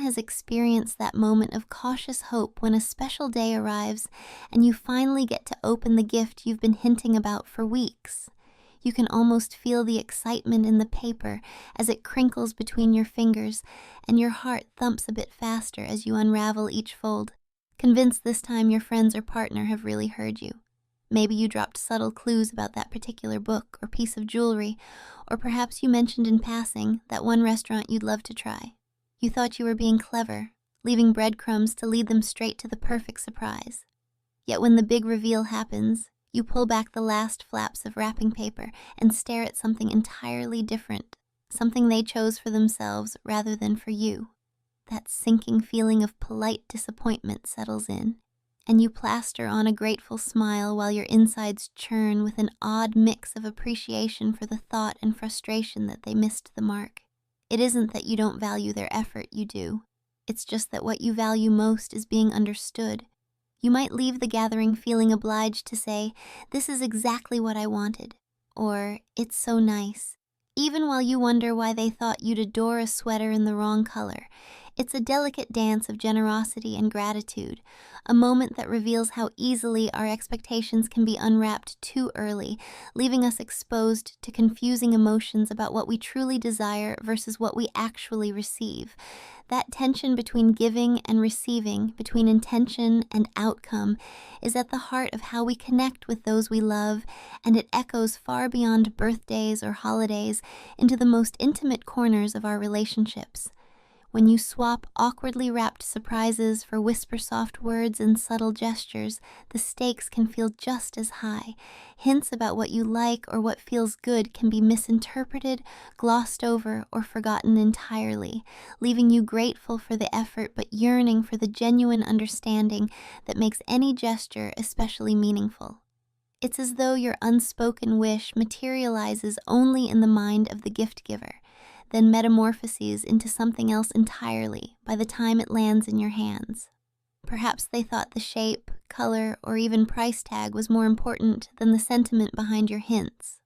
has experienced that moment of cautious hope when a special day arrives and you finally get to open the gift you've been hinting about for weeks. You can almost feel the excitement in the paper as it crinkles between your fingers, and your heart thumps a bit faster as you unravel each fold, convinced this time your friends or partner have really heard you. Maybe you dropped subtle clues about that particular book or piece of jewelry, or perhaps you mentioned in passing that one restaurant you'd love to try. You thought you were being clever, leaving breadcrumbs to lead them straight to the perfect surprise. Yet when the big reveal happens, you pull back the last flaps of wrapping paper and stare at something entirely different, something they chose for themselves rather than for you. That sinking feeling of polite disappointment settles in, and you plaster on a grateful smile while your insides churn with an odd mix of appreciation for the thought and frustration that they missed the mark. It isn't that you don't value their effort, you do. It's just that what you value most is being understood. You might leave the gathering feeling obliged to say, "This is exactly what I wanted," or "It's so nice," even while you wonder why they thought you'd adore a sweater in the wrong color. It's a delicate dance of generosity and gratitude, a moment that reveals how easily our expectations can be unwrapped too early, leaving us exposed to confusing emotions about what we truly desire versus what we actually receive. That tension between giving and receiving, between intention and outcome, is at the heart of how we connect with those we love, and it echoes far beyond birthdays or holidays into the most intimate corners of our relationships. When you swap awkwardly wrapped surprises for whisper-soft words and subtle gestures, the stakes can feel just as high. Hints about what you like or what feels good can be misinterpreted, glossed over, or forgotten entirely, leaving you grateful for the effort but yearning for the genuine understanding that makes any gesture especially meaningful. It's as though your unspoken wish materializes only in the mind of the gift giver, then metamorphoses into something else entirely by the time it lands in your hands. Perhaps they thought the shape, color, or even price tag was more important than the sentiment behind your hints.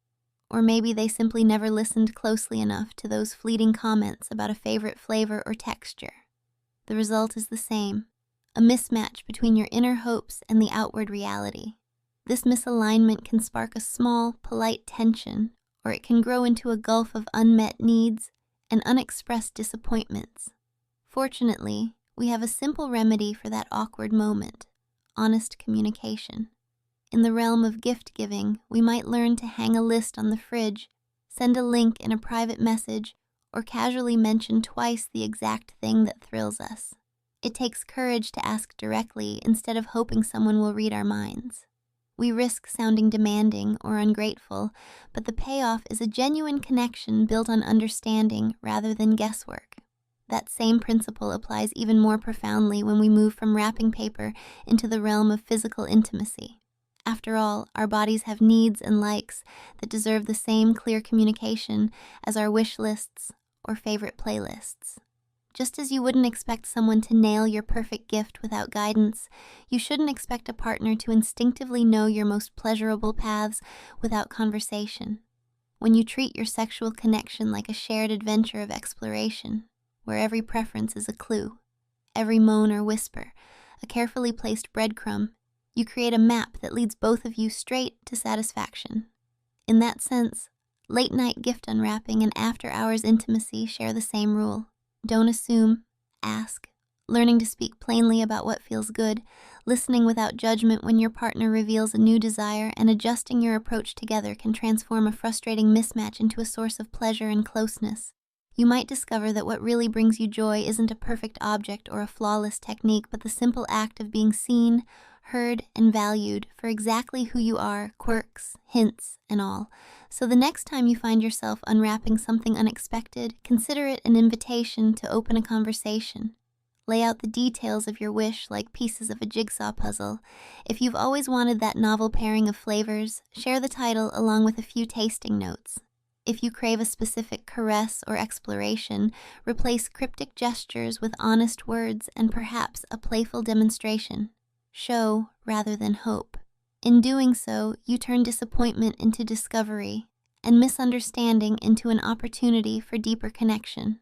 Or maybe they simply never listened closely enough to those fleeting comments about a favorite flavor or texture. The result is the same, a mismatch between your inner hopes and the outward reality. This misalignment can spark a small, polite tension, or it can grow into a gulf of unmet needs and unexpressed disappointments. Fortunately, we have a simple remedy for that awkward moment: honest communication. In the realm of gift giving, we might learn to hang a list on the fridge, send a link in a private message, or casually mention twice the exact thing that thrills us. It takes courage to ask directly instead of hoping someone will read our minds. We risk sounding demanding or ungrateful, but the payoff is a genuine connection built on understanding rather than guesswork. That same principle applies even more profoundly when we move from wrapping paper into the realm of physical intimacy. After all, our bodies have needs and likes that deserve the same clear communication as our wish lists or favorite playlists. Just as you wouldn't expect someone to nail your perfect gift without guidance, you shouldn't expect a partner to instinctively know your most pleasurable paths without conversation. When you treat your sexual connection like a shared adventure of exploration, where every preference is a clue, every moan or whisper, a carefully placed breadcrumb, you create a map that leads both of you straight to satisfaction. In that sense, late-night gift unwrapping and after-hours intimacy share the same rule. Don't assume, ask, learning to speak plainly about what feels good, listening without judgment when your partner reveals a new desire, and adjusting your approach together can transform a frustrating mismatch into a source of pleasure and closeness. You might discover that what really brings you joy isn't a perfect object or a flawless technique, but the simple act of being seen, heard, and valued for exactly who you are, quirks, hints, and all. So the next time you find yourself unwrapping something unexpected, consider it an invitation to open a conversation. Lay out the details of your wish like pieces of a jigsaw puzzle. If you've always wanted that novel pairing of flavors, share the title along with a few tasting notes. If you crave a specific caress or exploration, replace cryptic gestures with honest words and perhaps a playful demonstration. Show rather than hope. In doing so, you turn disappointment into discovery and misunderstanding into an opportunity for deeper connection.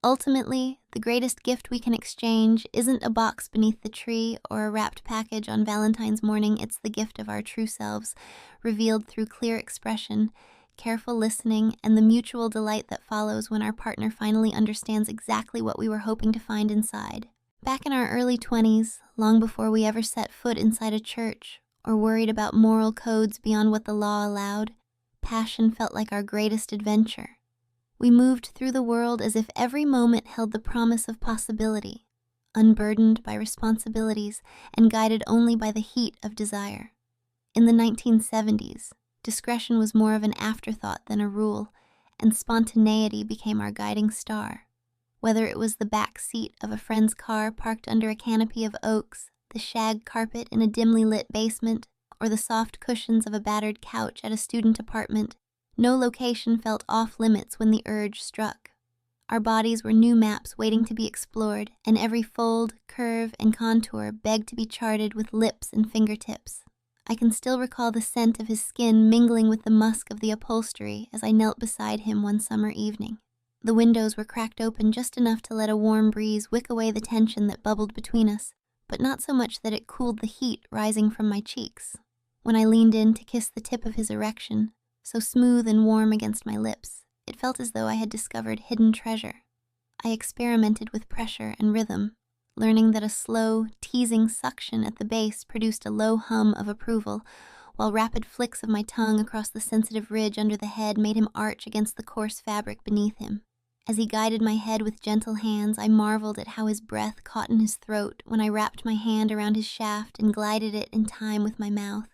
Ultimately, the greatest gift we can exchange isn't a box beneath the tree or a wrapped package on Valentine's morning. It's the gift of our true selves, revealed through clear expression, careful listening, and the mutual delight that follows when our partner finally understands exactly what we were hoping to find inside. Back in our early 20s, long before we ever set foot inside a church or worried about moral codes beyond what the law allowed, passion felt like our greatest adventure. We moved through the world as if every moment held the promise of possibility, unburdened by responsibilities and guided only by the heat of desire. In the 1970s, discretion was more of an afterthought than a rule, and spontaneity became our guiding star. Whether it was the back seat of a friend's car parked under a canopy of oaks, the shag carpet in a dimly lit basement, or the soft cushions of a battered couch at a student apartment, no location felt off-limits when the urge struck. Our bodies were new maps waiting to be explored, and every fold, curve, and contour begged to be charted with lips and fingertips. I can still recall the scent of his skin mingling with the musk of the upholstery as I knelt beside him one summer evening. The windows were cracked open just enough to let a warm breeze wick away the tension that bubbled between us, but not so much that it cooled the heat rising from my cheeks. When I leaned in to kiss the tip of his erection, so smooth and warm against my lips, it felt as though I had discovered hidden treasure. I experimented with pressure and rhythm, learning that a slow, teasing suction at the base produced a low hum of approval, while rapid flicks of my tongue across the sensitive ridge under the head made him arch against the coarse fabric beneath him. As he guided my head with gentle hands, I marveled at how his breath caught in his throat when I wrapped my hand around his shaft and glided it in time with my mouth.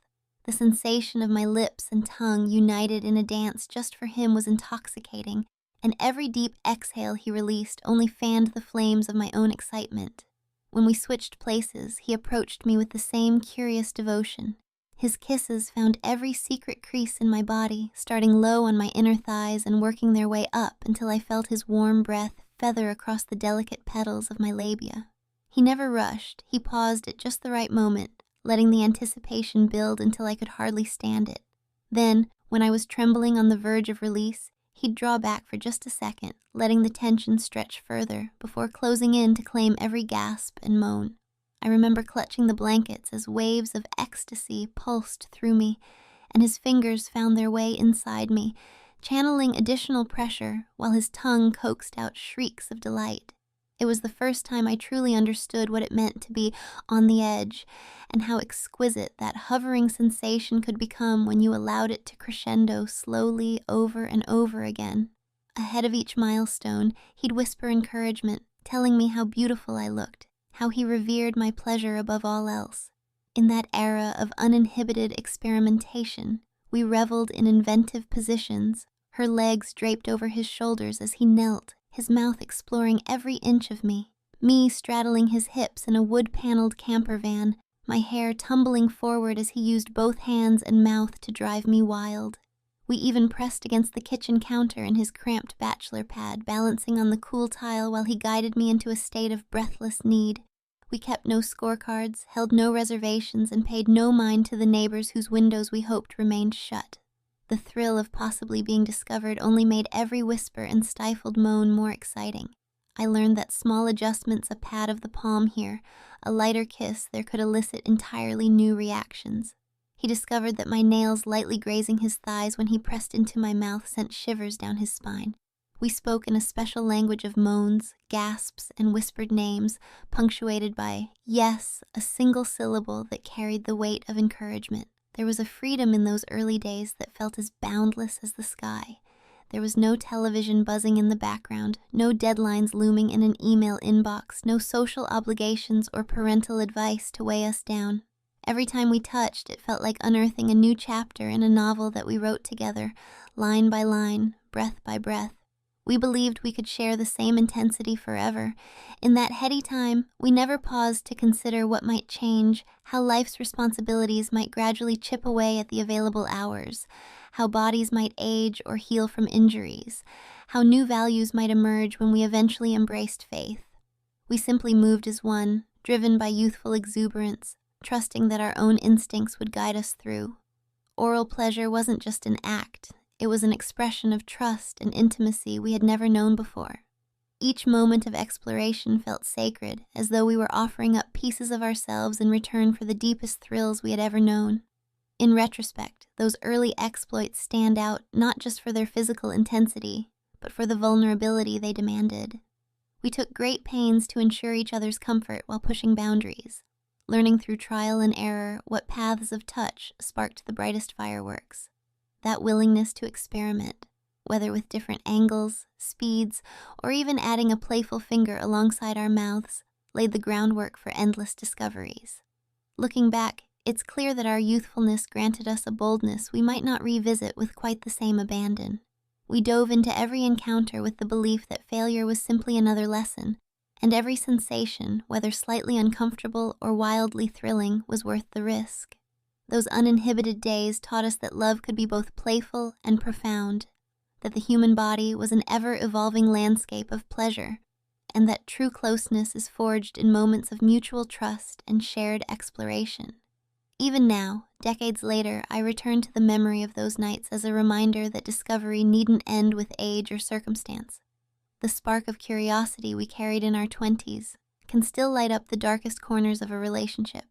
The sensation of my lips and tongue united in a dance just for him was intoxicating, and every deep exhale he released only fanned the flames of my own excitement. When we switched places, he approached me with the same curious devotion. His kisses found every secret crease in my body, starting low on my inner thighs and working their way up until I felt his warm breath feather across the delicate petals of my labia. He never rushed. He paused at just the right moment, letting the anticipation build until I could hardly stand it. Then, when I was trembling on the verge of release, he'd draw back for just a second, letting the tension stretch further before closing in to claim every gasp and moan. I remember clutching the blankets as waves of ecstasy pulsed through me, and his fingers found their way inside me, channeling additional pressure while his tongue coaxed out shrieks of delight. It was the first time I truly understood what it meant to be on the edge, and how exquisite that hovering sensation could become when you allowed it to crescendo slowly over and over again. Ahead of each milestone, he'd whisper encouragement, telling me how beautiful I looked, how he revered my pleasure above all else. In that era of uninhibited experimentation, we reveled in inventive positions, her legs draped over his shoulders as he knelt, his mouth exploring every inch of me straddling his hips in a wood-paneled camper van, my hair tumbling forward as he used both hands and mouth to drive me wild. We even pressed against the kitchen counter in his cramped bachelor pad, balancing on the cool tile while he guided me into a state of breathless need. We kept no scorecards, held no reservations, and paid no mind to the neighbors whose windows we hoped remained shut. The thrill of possibly being discovered only made every whisper and stifled moan more exciting. I learned that small adjustments, a pat of the palm here, a lighter kiss there could elicit entirely new reactions. He discovered that my nails lightly grazing his thighs when he pressed into my mouth sent shivers down his spine. We spoke in a special language of moans, gasps, and whispered names, punctuated by yes, a single syllable that carried the weight of encouragement. There was a freedom in those early days that felt as boundless as the sky. There was no television buzzing in the background, no deadlines looming in an email inbox, no social obligations or parental advice to weigh us down. Every time we touched, it felt like unearthing a new chapter in a novel that we wrote together, line by line, breath by breath. We believed we could share the same intensity forever. In that heady time, we never paused to consider what might change, how life's responsibilities might gradually chip away at the available hours, how bodies might age or heal from injuries, how new values might emerge when we eventually embraced faith. We simply moved as one, driven by youthful exuberance, trusting that our own instincts would guide us through. Oral pleasure wasn't just an act. It was an expression of trust and intimacy we had never known before. Each moment of exploration felt sacred, as though we were offering up pieces of ourselves in return for the deepest thrills we had ever known. In retrospect, those early exploits stand out not just for their physical intensity, but for the vulnerability they demanded. We took great pains to ensure each other's comfort while pushing boundaries, learning through trial and error what paths of touch sparked the brightest fireworks. That willingness to experiment, whether with different angles, speeds, or even adding a playful finger alongside our mouths, laid the groundwork for endless discoveries. Looking back, it's clear that our youthfulness granted us a boldness we might not revisit with quite the same abandon. We dove into every encounter with the belief that failure was simply another lesson, and every sensation, whether slightly uncomfortable or wildly thrilling, was worth the risk. Those uninhibited days taught us that love could be both playful and profound, that the human body was an ever-evolving landscape of pleasure, and that true closeness is forged in moments of mutual trust and shared exploration. Even now, decades later, I return to the memory of those nights as a reminder that discovery needn't end with age or circumstance. The spark of curiosity we carried in our 20s can still light up the darkest corners of a relationship,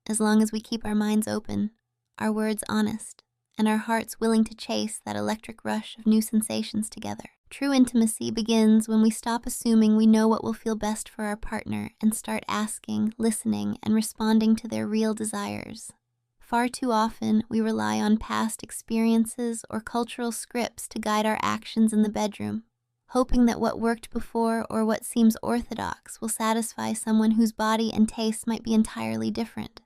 as long as we keep our minds open, our words honest, and our hearts willing to chase that electric rush of new sensations together. True intimacy begins when we stop assuming we know what will feel best for our partner and start asking, listening, and responding to their real desires. Far too often, we rely on past experiences or cultural scripts to guide our actions in the bedroom, hoping that what worked before or what seems orthodox will satisfy someone whose body and taste might be entirely different.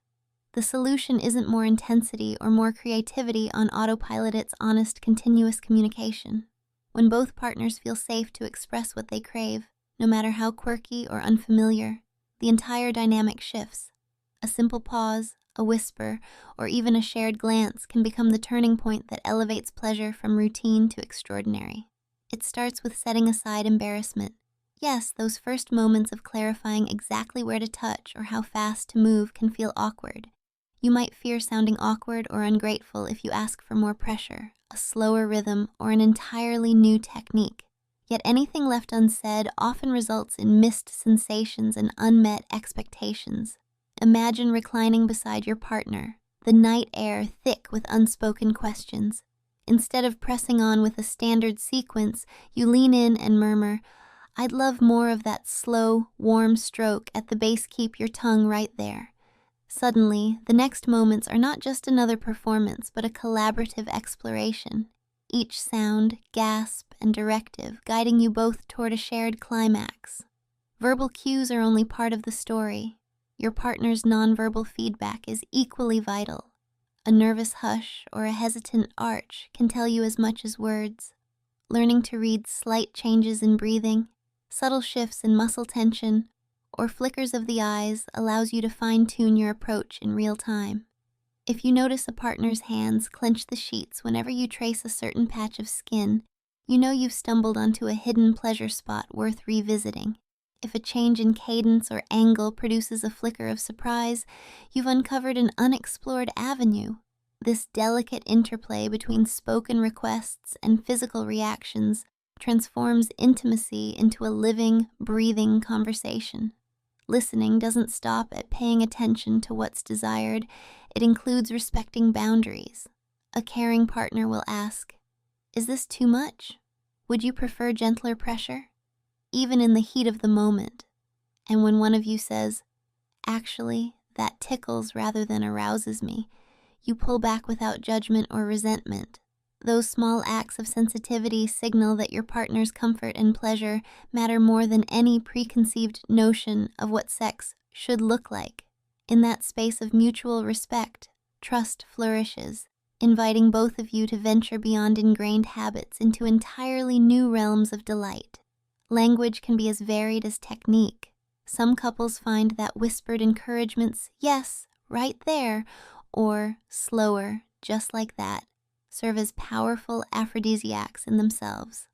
The solution isn't more intensity or more creativity on autopilot, it's honest, continuous communication. When both partners feel safe to express what they crave, no matter how quirky or unfamiliar, the entire dynamic shifts. A simple pause, a whisper, or even a shared glance can become the turning point that elevates pleasure from routine to extraordinary. It starts with setting aside embarrassment. Yes, those first moments of clarifying exactly where to touch or how fast to move can feel awkward. You might fear sounding awkward or ungrateful if you ask for more pressure, a slower rhythm, or an entirely new technique. Yet anything left unsaid often results in missed sensations and unmet expectations. Imagine reclining beside your partner, the night air thick with unspoken questions. Instead of pressing on with a standard sequence, you lean in and murmur, "I'd love more of that slow, warm stroke at the base. Keep your tongue right there." Suddenly, the next moments are not just another performance, but a collaborative exploration. Each sound, gasp, and directive guiding you both toward a shared climax. Verbal cues are only part of the story. Your partner's nonverbal feedback is equally vital. A nervous hush or a hesitant arch can tell you as much as words. Learning to read slight changes in breathing, subtle shifts in muscle tension, or flickers of the eyes allows you to fine-tune your approach in real time. If you notice a partner's hands clench the sheets whenever you trace a certain patch of skin, you know you've stumbled onto a hidden pleasure spot worth revisiting. If a change in cadence or angle produces a flicker of surprise, you've uncovered an unexplored avenue. This delicate interplay between spoken requests and physical reactions transforms intimacy into a living, breathing conversation. Listening doesn't stop at paying attention to what's desired. It includes respecting boundaries. A caring partner will ask, "Is this too much? Would you prefer gentler pressure?" Even in the heat of the moment. And when one of you says, "Actually, that tickles rather than arouses me," you pull back without judgment or resentment. Those small acts of sensitivity signal that your partner's comfort and pleasure matter more than any preconceived notion of what sex should look like. In that space of mutual respect, trust flourishes, inviting both of you to venture beyond ingrained habits into entirely new realms of delight. Language can be as varied as technique. Some couples find that whispered encouragements, "Yes, right there," or "slower, just like that," serve as powerful aphrodisiacs in themselves.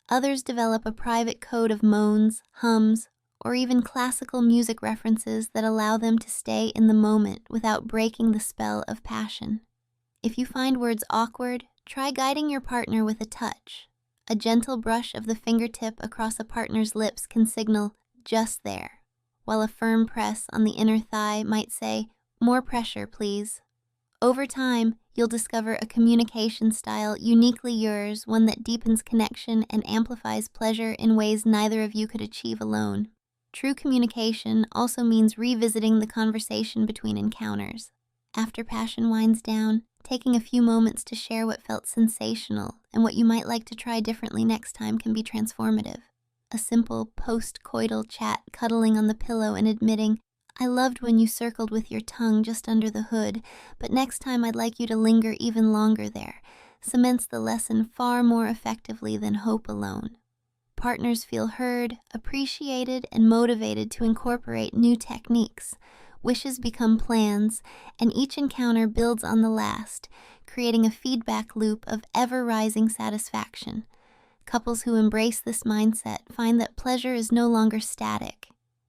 Others develop a private code of moans, hums, or even classical music references that allow them to stay in the moment without breaking the spell of passion. If you find words awkward, try guiding your partner with a touch, A gentle brush of the fingertip across a partner's lips can signal "just there," while a firm press on the inner thigh might say, "more pressure, please." Over time, you'll discover a communication style uniquely yours, one that deepens connection and amplifies pleasure in ways neither of you could achieve alone. True communication also means revisiting the conversation between encounters. After passion winds down, taking a few moments to share what felt sensational and what you might like to try differently next time can be transformative. A simple post-coital chat, cuddling on the pillow and admitting, "I loved when you circled with your tongue just under the hood, but next time I'd like you to linger even longer there," cements the lesson far more effectively than hope alone. Partners feel heard, appreciated, and motivated to incorporate new techniques. Wishes become plans, and each encounter builds on the last, creating a feedback loop of ever-rising satisfaction. Couples who embrace this mindset find that pleasure is no longer static.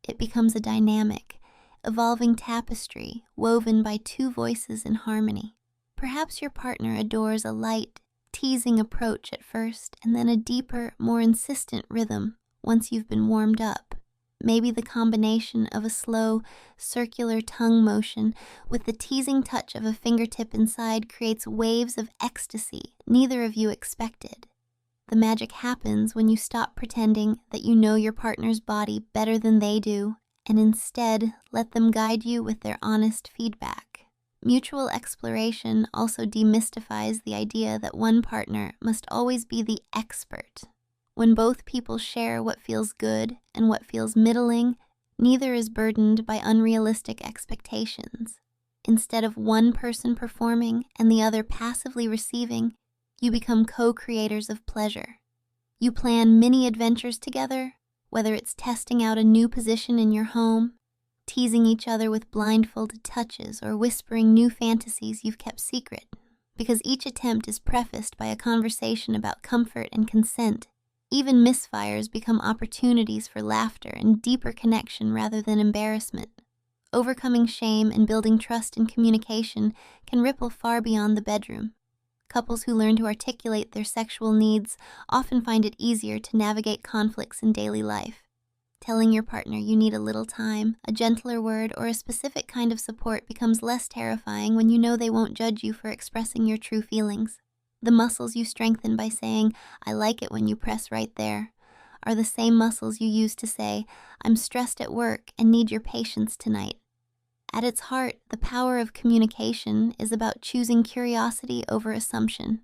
It becomes a dynamic, evolving tapestry woven by two voices in harmony. Perhaps your partner adores a light, teasing approach at first, and then a deeper, more insistent rhythm once you've been warmed up. Maybe the combination of a slow, circular tongue motion with the teasing touch of a fingertip inside creates waves of ecstasy neither of you expected. The magic happens when you stop pretending that you know your partner's body better than they do, and instead let them guide you with their honest feedback. Mutual exploration also demystifies the idea that one partner must always be the expert. When both people share what feels good and what feels middling, neither is burdened by unrealistic expectations. Instead of one person performing and the other passively receiving, you become co-creators of pleasure. You plan mini adventures together, whether it's testing out a new position in your home, teasing each other with blindfolded touches, or whispering new fantasies you've kept secret, because each attempt is prefaced by a conversation about comfort and consent. Even misfires become opportunities for laughter and deeper connection rather than embarrassment. Overcoming shame and building trust in communication can ripple far beyond the bedroom. Couples who learn to articulate their sexual needs often find it easier to navigate conflicts in daily life. Telling your partner you need a little time, a gentler word, or a specific kind of support becomes less terrifying when you know they won't judge you for expressing your true feelings. The muscles you strengthen by saying, "I like it when you press right there," are the same muscles you use to say, "I'm stressed at work and need your patience tonight." At its heart, the power of communication is about choosing curiosity over assumption.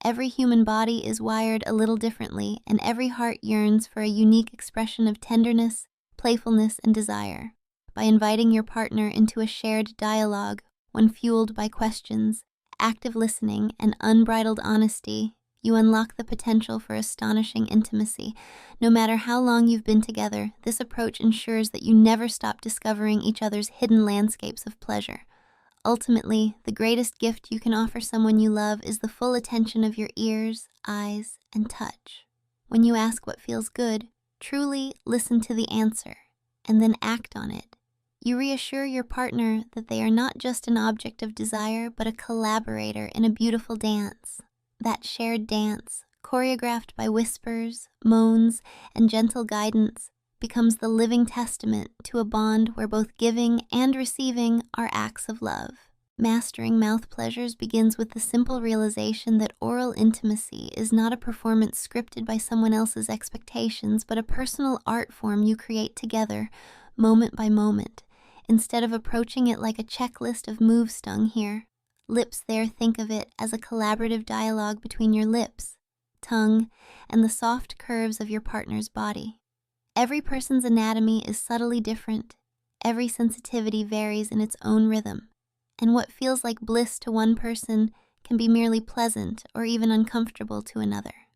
Every human body is wired a little differently, and every heart yearns for a unique expression of tenderness, playfulness, and desire. By inviting your partner into a shared dialogue, one fueled by questions, active listening, and unbridled honesty, you unlock the potential for astonishing intimacy. No matter how long you've been together, this approach ensures that you never stop discovering each other's hidden landscapes of pleasure. Ultimately, the greatest gift you can offer someone you love is the full attention of your ears, eyes, and touch. When you ask what feels good, truly listen to the answer, and then act on it. You reassure your partner that they are not just an object of desire, but a collaborator in a beautiful dance. That shared dance, choreographed by whispers, moans, and gentle guidance, becomes the living testament to a bond where both giving and receiving are acts of love. Mastering mouth pleasures begins with the simple realization that oral intimacy is not a performance scripted by someone else's expectations, but a personal art form you create together, moment by moment. Instead of approaching it like a checklist of moves sung here, lips there, think of it as a collaborative dialogue between your lips, tongue, and the soft curves of your partner's body. Every person's anatomy is subtly different. Every sensitivity varies in its own rhythm, and what feels like bliss to one person can be merely pleasant or even uncomfortable to another.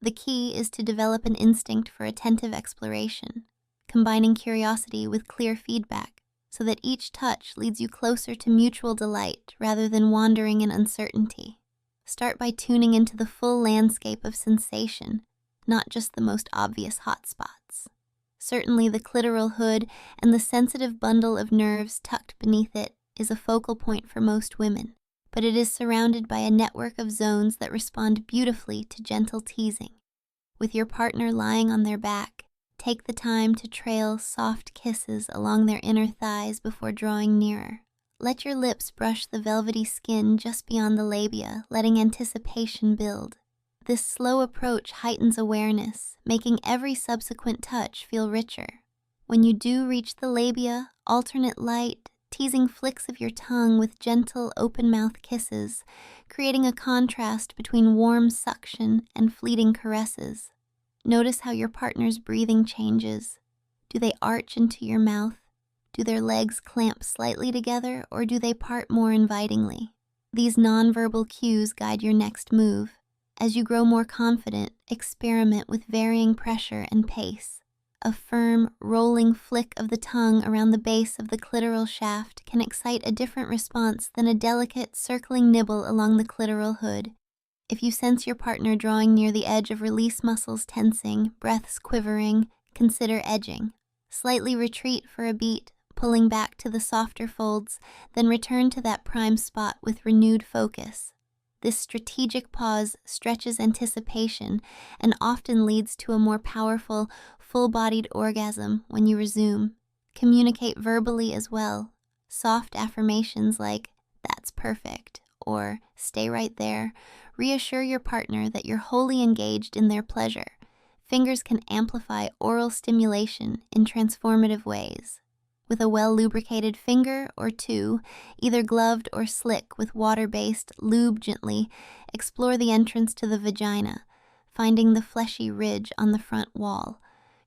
The key is to develop an instinct for attentive exploration, combining curiosity with clear feedback, so that each touch leads you closer to mutual delight rather than wandering in uncertainty. Start by tuning into the full landscape of sensation, not just the most obvious hotspots. Certainly the clitoral hood and the sensitive bundle of nerves tucked beneath it is a focal point for most women, but it is surrounded by a network of zones that respond beautifully to gentle teasing. With your partner lying on their back, take the time to trail soft kisses along their inner thighs before drawing nearer. Let your lips brush the velvety skin just beyond the labia, letting anticipation build. This slow approach heightens awareness, making every subsequent touch feel richer. When you do reach the labia, alternate light, teasing flicks of your tongue with gentle open-mouth kisses, creating a contrast between warm suction and fleeting caresses. Notice how your partner's breathing changes. Do they arch into your mouth? Do their legs clamp slightly together, or do they part more invitingly? These nonverbal cues guide your next move. As you grow more confident, experiment with varying pressure and pace. A firm, rolling flick of the tongue around the base of the clitoral shaft can excite a different response than a delicate, circling nibble along the clitoral hood. If you sense your partner drawing near the edge of release muscles tensing, breaths quivering, consider edging. Slightly retreat for a beat, pulling back to the softer folds, then return to that prime spot with renewed focus. This strategic pause stretches anticipation and often leads to a more powerful, full-bodied orgasm when you resume. Communicate verbally as well. Soft affirmations like, "That's perfect," or "Stay right there," reassure your partner that you're wholly engaged in their pleasure. Fingers can amplify oral stimulation in transformative ways. With a well-lubricated finger or two, either gloved or slick with water-based, lube gently, explore the entrance to the vagina, finding the fleshy ridge on the front wall.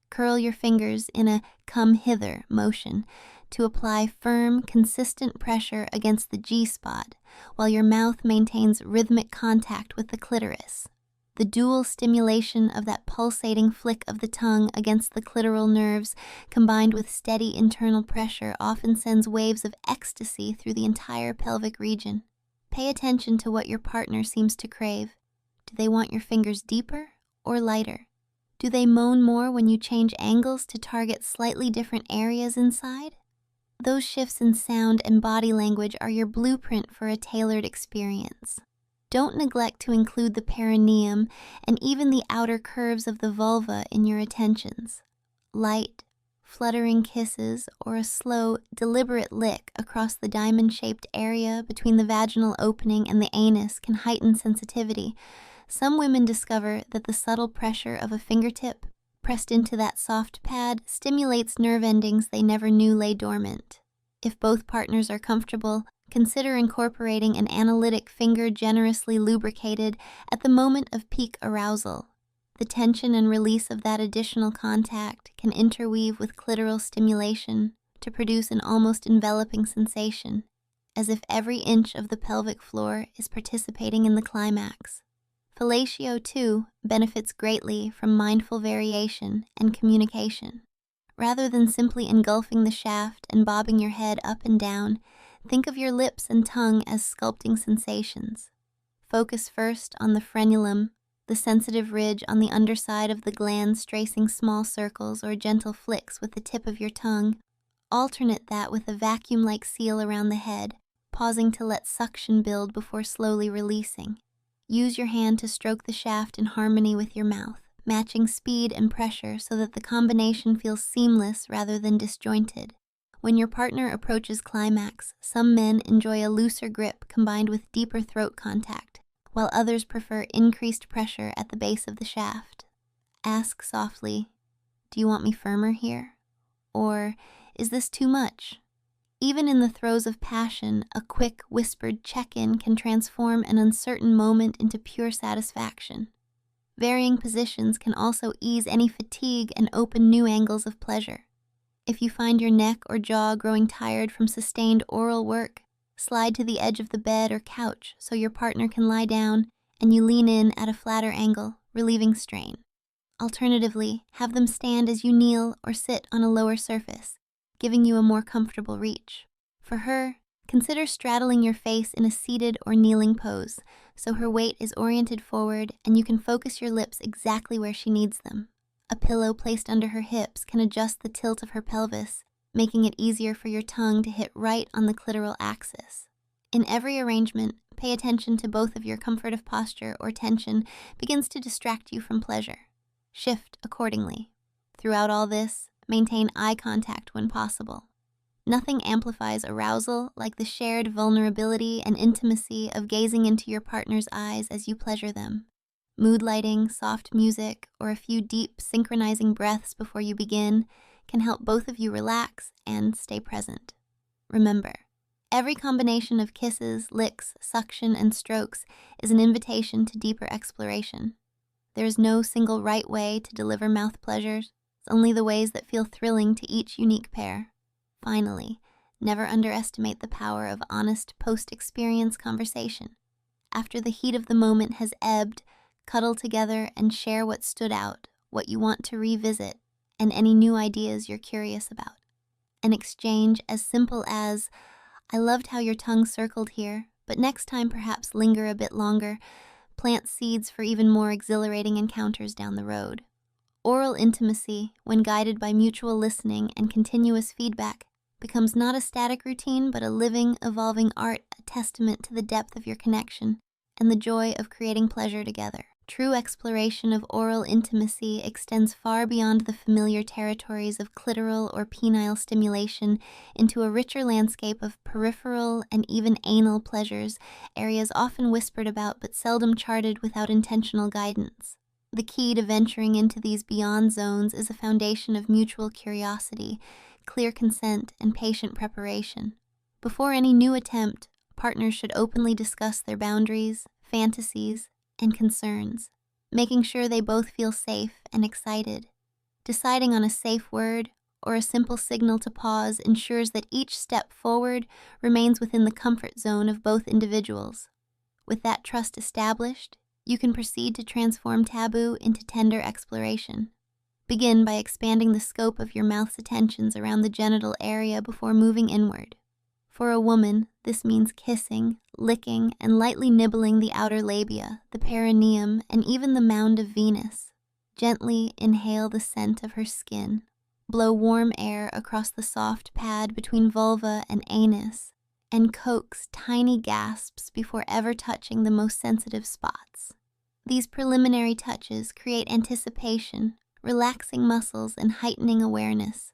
Curl your fingers in a come hither motion to apply firm, consistent pressure against the G-spot, while your mouth maintains rhythmic contact with the clitoris. The dual stimulation of that pulsating flick of the tongue against the clitoral nerves, combined with steady internal pressure, often sends waves of ecstasy through the entire pelvic region. Pay attention to what your partner seems to crave. Do they want your fingers deeper or lighter? Do they moan more when you change angles to target slightly different areas inside? Those shifts in sound and body language are your blueprint for a tailored experience. Don't neglect to include the perineum and even the outer curves of the vulva in your attentions. Light, fluttering kisses or a slow, deliberate lick across the diamond-shaped area between the vaginal opening and the anus can heighten sensitivity. Some women discover that the subtle pressure of a fingertip pressed into that soft pad stimulates nerve endings they never knew lay dormant. If both partners are comfortable, consider incorporating an analytic finger generously lubricated at the moment of peak arousal. The tension and release of that additional contact can interweave with clitoral stimulation to produce an almost enveloping sensation, as if every inch of the pelvic floor is participating in the climax. Fellatio, too, benefits greatly from mindful variation and communication. Rather than simply engulfing the shaft and bobbing your head up and down, think of your lips and tongue as sculpting sensations. Focus first on the frenulum, the sensitive ridge on the underside of the glands tracing small circles or gentle flicks with the tip of your tongue. Alternate that with a vacuum-like seal around the head, pausing to let suction build before slowly releasing. Use your hand to stroke the shaft in harmony with your mouth, matching speed and pressure so that the combination feels seamless rather than disjointed. When your partner approaches climax, some men enjoy a looser grip combined with deeper throat contact, while others prefer increased pressure at the base of the shaft. Ask softly, "Do you want me firmer here?" Or, "Is this too much?" Even in the throes of passion, a quick, whispered check-in can transform an uncertain moment into pure satisfaction. Varying positions can also ease any fatigue and open new angles of pleasure. If you find your neck or jaw growing tired from sustained oral work, slide to the edge of the bed or couch so your partner can lie down and you lean in at a flatter angle, relieving strain. Alternatively, have them stand as you kneel or sit on a lower surface, giving you a more comfortable reach. For her, consider straddling your face in a seated or kneeling pose so her weight is oriented forward and you can focus your lips exactly where she needs them. A pillow placed under her hips can adjust the tilt of her pelvis, making it easier for your tongue to hit right on the clitoral axis. In every arrangement, pay attention to both of your comfort of posture or tension begins to distract you from pleasure. Shift accordingly. Throughout all this, maintain eye contact when possible. Nothing amplifies arousal like the shared vulnerability and intimacy of gazing into your partner's eyes as you pleasure them. Mood lighting, soft music, or a few deep, synchronizing breaths before you begin can help both of you relax and stay present. Remember, every combination of kisses, licks, suction, and strokes is an invitation to deeper exploration. There is no single right way to deliver mouth pleasures, it's only the ways that feel thrilling to each unique pair. Finally, never underestimate the power of honest post-experience conversation. After the heat of the moment has ebbed, cuddle together and share what stood out, what you want to revisit, and any new ideas you're curious about. An exchange as simple as, "I loved how your tongue circled here, but next time perhaps linger a bit longer," plants seeds for even more exhilarating encounters down the road. Oral intimacy, when guided by mutual listening and continuous feedback, becomes not a static routine but a living, evolving art, a testament to the depth of your connection and the joy of creating pleasure together. True exploration of oral intimacy extends far beyond the familiar territories of clitoral or penile stimulation into a richer landscape of peripheral and even anal pleasures, areas often whispered about but seldom charted without intentional guidance. The key to venturing into these beyond zones is a foundation of mutual curiosity, clear consent, and patient preparation. Before any new attempt, partners should openly discuss their boundaries, fantasies, and concerns, making sure they both feel safe and excited. Deciding on a safe word or a simple signal to pause ensures that each step forward remains within the comfort zone of both individuals. With that trust established, you can proceed to transform taboo into tender exploration. Begin by expanding the scope of your mouth's attentions around the genital area before moving inward. For a woman, this means kissing, licking, and lightly nibbling the outer labia, the perineum, and even the mound of Venus. Gently inhale the scent of her skin. Blow warm air across the soft pad between vulva and anus, and coax tiny gasps before ever touching the most sensitive spots. These preliminary touches create anticipation, relaxing muscles and heightening awareness.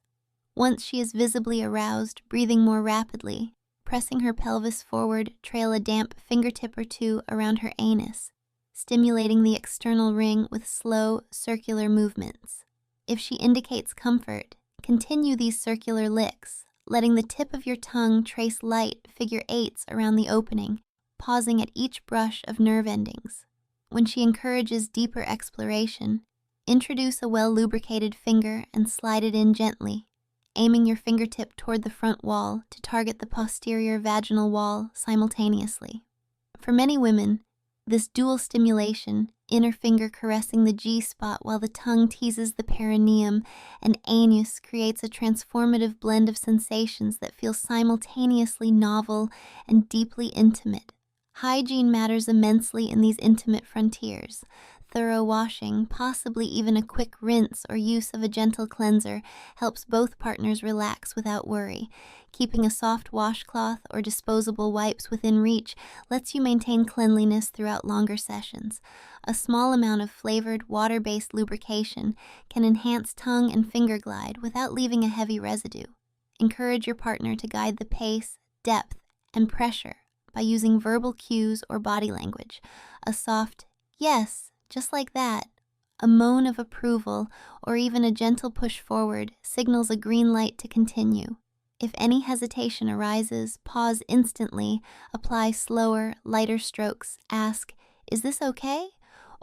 Once she is visibly aroused, breathing more rapidly, pressing her pelvis forward, trail a damp fingertip or two around her anus, stimulating the external ring with slow, circular movements. If she indicates comfort, continue these circular licks, letting the tip of your tongue trace light figure eights around the opening, pausing at each brush of nerve endings. When she encourages deeper exploration, introduce a well-lubricated finger and slide it in gently, aiming your fingertip toward the front wall to target the posterior vaginal wall simultaneously. For many women, this dual stimulation, inner finger caressing the G-spot while the tongue teases the perineum and anus, creates a transformative blend of sensations that feel simultaneously novel and deeply intimate. Hygiene matters immensely in these intimate frontiers. Thorough washing, possibly even a quick rinse or use of a gentle cleanser, helps both partners relax without worry. Keeping a soft washcloth or disposable wipes within reach lets you maintain cleanliness throughout longer sessions. A small amount of flavored, water-based lubrication can enhance tongue and finger glide without leaving a heavy residue. Encourage your partner to guide the pace, depth, and pressure by using verbal cues or body language. A soft, "yes, just like that," a moan of approval, or even a gentle push forward signals a green light to continue. If any hesitation arises, pause instantly, apply slower, lighter strokes, ask, "Is this okay?"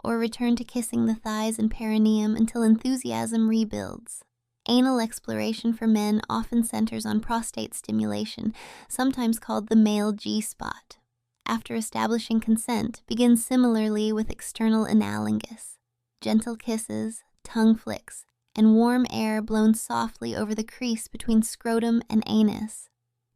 or return to kissing the thighs and perineum until enthusiasm rebuilds. Anal exploration for men often centers on prostate stimulation, sometimes called the male G-spot. After establishing consent, begin similarly with external analingus. Gentle kisses, tongue flicks, and warm air blown softly over the crease between scrotum and anus.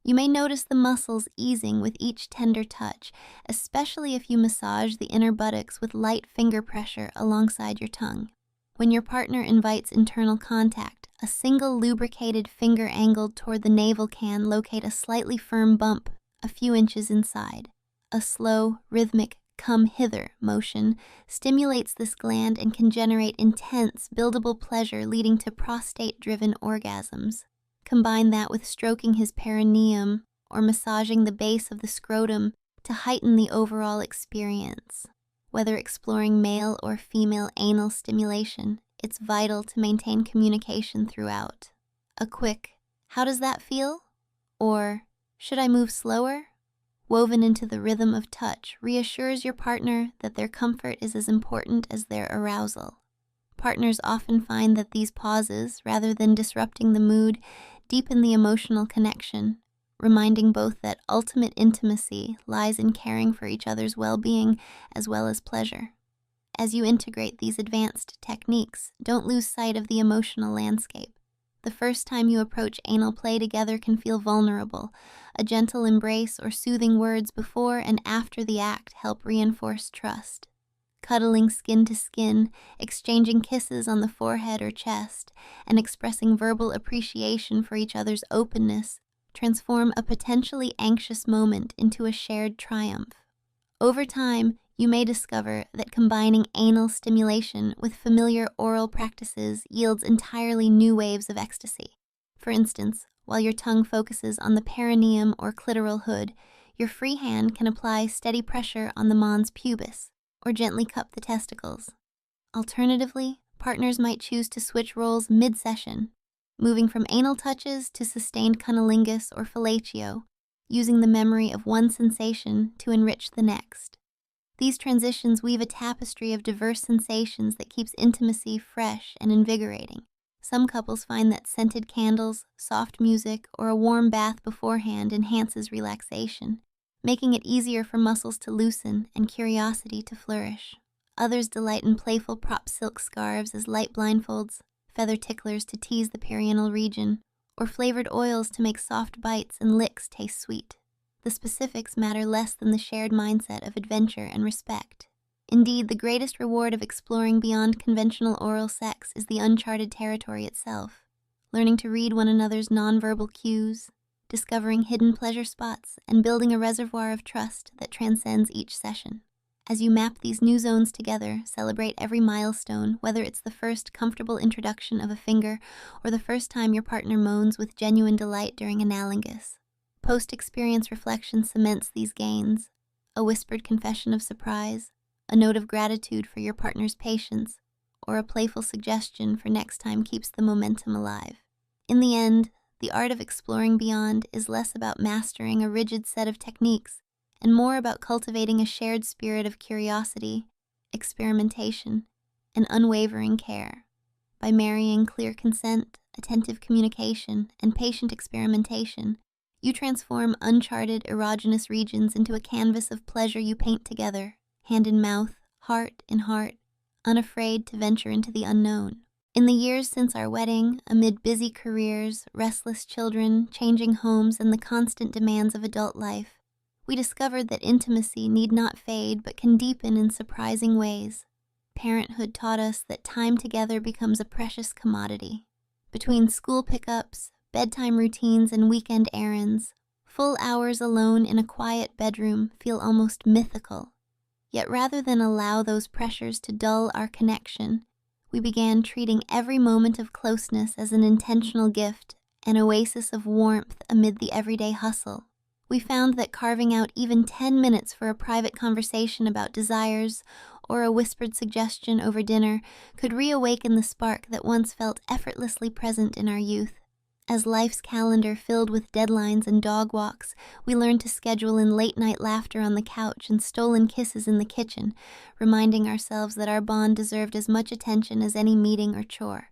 You may notice the muscles easing with each tender touch, especially if you massage the inner buttocks with light finger pressure alongside your tongue. When your partner invites internal contact, a single lubricated finger angled toward the navel can locate a slightly firm bump a few inches inside. A slow, rhythmic come hither motion stimulates this gland and can generate intense, buildable pleasure leading to prostate-driven orgasms. Combine that with stroking his perineum or massaging the base of the scrotum to heighten the overall experience. Whether exploring male or female anal stimulation, it's vital to maintain communication throughout. A quick, "How does that feel?" or "Should I move slower?" woven into the rhythm of touch reassures your partner that their comfort is as important as their arousal. Partners often find that these pauses, rather than disrupting the mood, deepen the emotional connection, reminding both that ultimate intimacy lies in caring for each other's well-being as well as pleasure. As you integrate these advanced techniques, don't lose sight of the emotional landscape. The first time you approach anal play together can feel vulnerable. A gentle embrace or soothing words before and after the act help reinforce trust. Cuddling skin to skin, exchanging kisses on the forehead or chest, and expressing verbal appreciation for each other's openness transform a potentially anxious moment into a shared triumph. Over time, you may discover that combining anal stimulation with familiar oral practices yields entirely new waves of ecstasy. For instance, while your tongue focuses on the perineum or clitoral hood, your free hand can apply steady pressure on the mons pubis, or gently cup the testicles. Alternatively, partners might choose to switch roles mid-session, moving from anal touches to sustained cunnilingus or fellatio, using the memory of one sensation to enrich the next. These transitions weave a tapestry of diverse sensations that keeps intimacy fresh and invigorating. Some couples find that scented candles, soft music, or a warm bath beforehand enhances relaxation, making it easier for muscles to loosen and curiosity to flourish. Others delight in playful prop silk scarves as light blindfolds, feather ticklers to tease the perianal region, or flavored oils to make soft bites and licks taste sweet. The specifics matter less than the shared mindset of adventure and respect. Indeed, the greatest reward of exploring beyond conventional oral sex is the uncharted territory itself, learning to read one another's nonverbal cues, discovering hidden pleasure spots, and building a reservoir of trust that transcends each session. As you map these new zones together, celebrate every milestone, whether it's the first comfortable introduction of a finger or the first time your partner moans with genuine delight during analingus. Post-experience reflection cements these gains, a whispered confession of surprise, a note of gratitude for your partner's patience, or a playful suggestion for next time keeps the momentum alive. In the end, the art of exploring beyond is less about mastering a rigid set of techniques and more about cultivating a shared spirit of curiosity, experimentation, and unwavering care. By marrying clear consent, attentive communication, and patient experimentation, you transform uncharted erogenous regions into a canvas of pleasure you paint together, hand in mouth, heart in heart, unafraid to venture into the unknown. In the years since our wedding, amid busy careers, restless children, changing homes, and the constant demands of adult life, we discovered that intimacy need not fade but can deepen in surprising ways. Parenthood taught us that time together becomes a precious commodity. Between school pickups, bedtime routines, and weekend errands, full hours alone in a quiet bedroom feel almost mythical. Yet rather than allow those pressures to dull our connection, we began treating every moment of closeness as an intentional gift, an oasis of warmth amid the everyday hustle. We found that carving out even 10 minutes for a private conversation about desires or a whispered suggestion over dinner could reawaken the spark that once felt effortlessly present in our youth. As life's calendar filled with deadlines and dog walks, we learned to schedule in late-night laughter on the couch and stolen kisses in the kitchen, reminding ourselves that our bond deserved as much attention as any meeting or chore.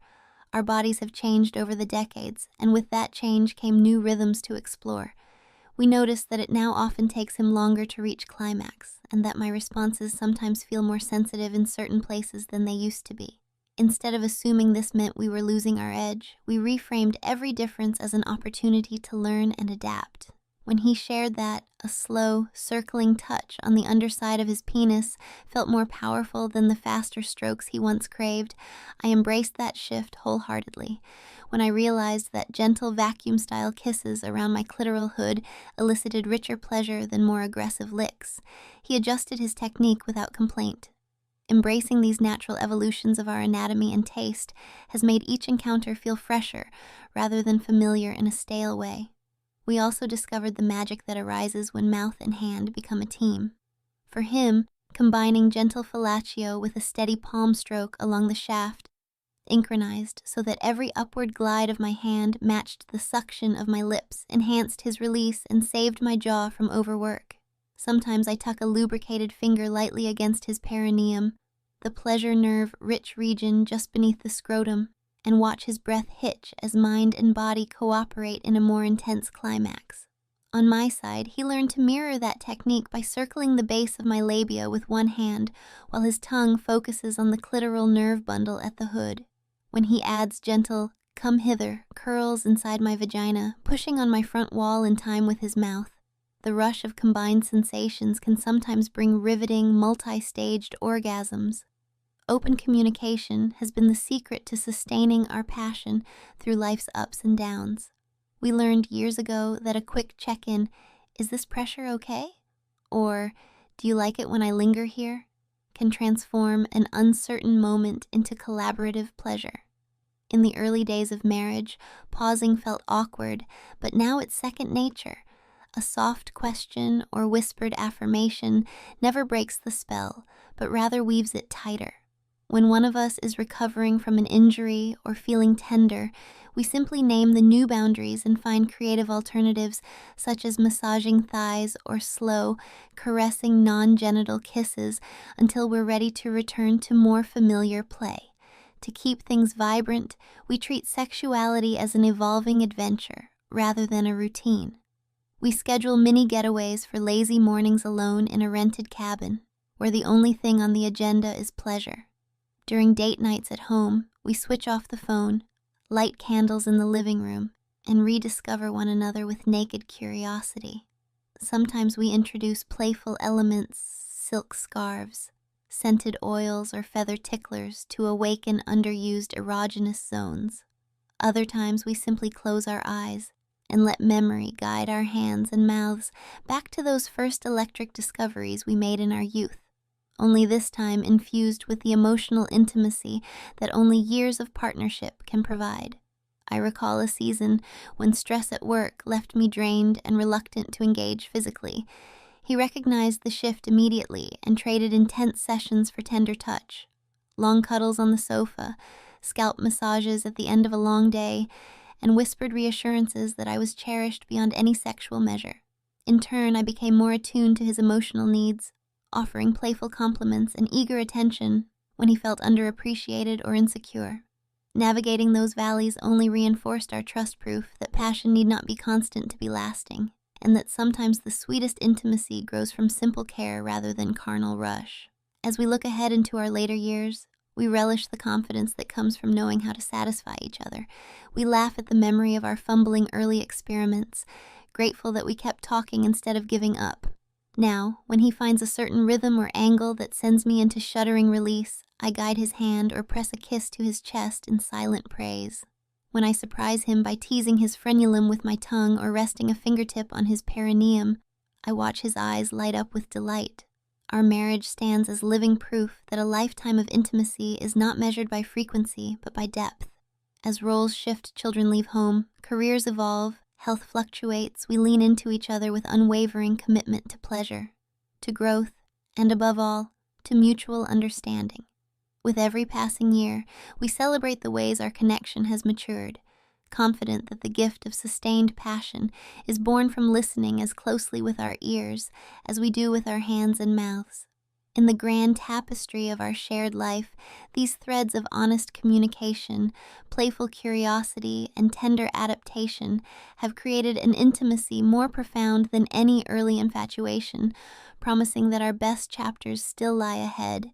Our bodies have changed over the decades, and with that change came new rhythms to explore. We noticed that it now often takes him longer to reach climax, and that my responses sometimes feel more sensitive in certain places than they used to be. Instead of assuming this meant we were losing our edge, we reframed every difference as an opportunity to learn and adapt. When he shared that, a slow, circling touch on the underside of his penis felt more powerful than the faster strokes he once craved, I embraced that shift wholeheartedly. when I realized that gentle vacuum-style kisses around my clitoral hood elicited richer pleasure than more aggressive licks, he adjusted his technique without complaint. Embracing these natural evolutions of our anatomy and taste has made each encounter feel fresher rather than familiar in a stale way. We also discovered the magic that arises when mouth and hand become a team. For him, combining gentle fellatio with a steady palm stroke along the shaft, synchronized so that every upward glide of my hand matched the suction of my lips, enhanced his release and saved my jaw from overwork. Sometimes I tuck a lubricated finger lightly against his perineum, the pleasure nerve-rich region just beneath the scrotum, and watch his breath hitch as mind and body cooperate in a more intense climax. On my side, he learned to mirror that technique by circling the base of my labia with one hand, while his tongue focuses on the clitoral nerve bundle at the hood. When he adds gentle, "come hither," curls inside my vagina, pushing on my front wall in time with his mouth, the rush of combined sensations can sometimes bring riveting, multi-staged orgasms. Open communication has been the secret to sustaining our passion through life's ups and downs. We learned years ago that a quick check-in, "Is this pressure okay?" or "Do you like it when I linger here?" can transform an uncertain moment into collaborative pleasure. In the early days of marriage, pausing felt awkward, but now it's second nature. A soft question or whispered affirmation never breaks the spell, but rather weaves it tighter. When one of us is recovering from an injury or feeling tender, we simply name the new boundaries and find creative alternatives such as massaging thighs or slow, caressing non-genital kisses until we're ready to return to more familiar play. To keep things vibrant, we treat sexuality as an evolving adventure rather than a routine. We schedule mini getaways for lazy mornings alone in a rented cabin, where the only thing on the agenda is pleasure. During date nights at home, we switch off the phone, light candles in the living room, and rediscover one another with naked curiosity. Sometimes we introduce playful elements, silk scarves, scented oils, or feather ticklers to awaken underused erogenous zones. Other times we simply close our eyes and let memory guide our hands and mouths back to those first electric discoveries we made in our youth, only this time infused with the emotional intimacy that only years of partnership can provide. I recall a season when stress at work left me drained and reluctant to engage physically. He recognized the shift immediately and traded intense sessions for tender touch. Long cuddles on the sofa, scalp massages at the end of a long day, and whispered reassurances that I was cherished beyond any sexual measure. In turn, I became more attuned to his emotional needs, offering playful compliments and eager attention when he felt underappreciated or insecure. Navigating those valleys only reinforced our trust proof that passion need not be constant to be lasting, and that sometimes the sweetest intimacy grows from simple care rather than carnal rush. As we look ahead into our later years, we relish the confidence that comes from knowing how to satisfy each other. We laugh at the memory of our fumbling early experiments, grateful that we kept talking instead of giving up. Now, when he finds a certain rhythm or angle that sends me into shuddering release, I guide his hand or press a kiss to his chest in silent praise. When I surprise him by teasing his frenulum with my tongue or resting a fingertip on his perineum, I watch his eyes light up with delight. Our marriage stands as living proof that a lifetime of intimacy is not measured by frequency, but by depth. As roles shift, children leave home, careers evolve, health fluctuates, we lean into each other with unwavering commitment to pleasure, to growth, and above all, to mutual understanding. With every passing year, we celebrate the ways our connection has matured, confident that the gift of sustained passion is born from listening as closely with our ears as we do with our hands and mouths. In the grand tapestry of our shared life, these threads of honest communication, playful curiosity, and tender adaptation have created an intimacy more profound than any early infatuation, promising that our best chapters still lie ahead.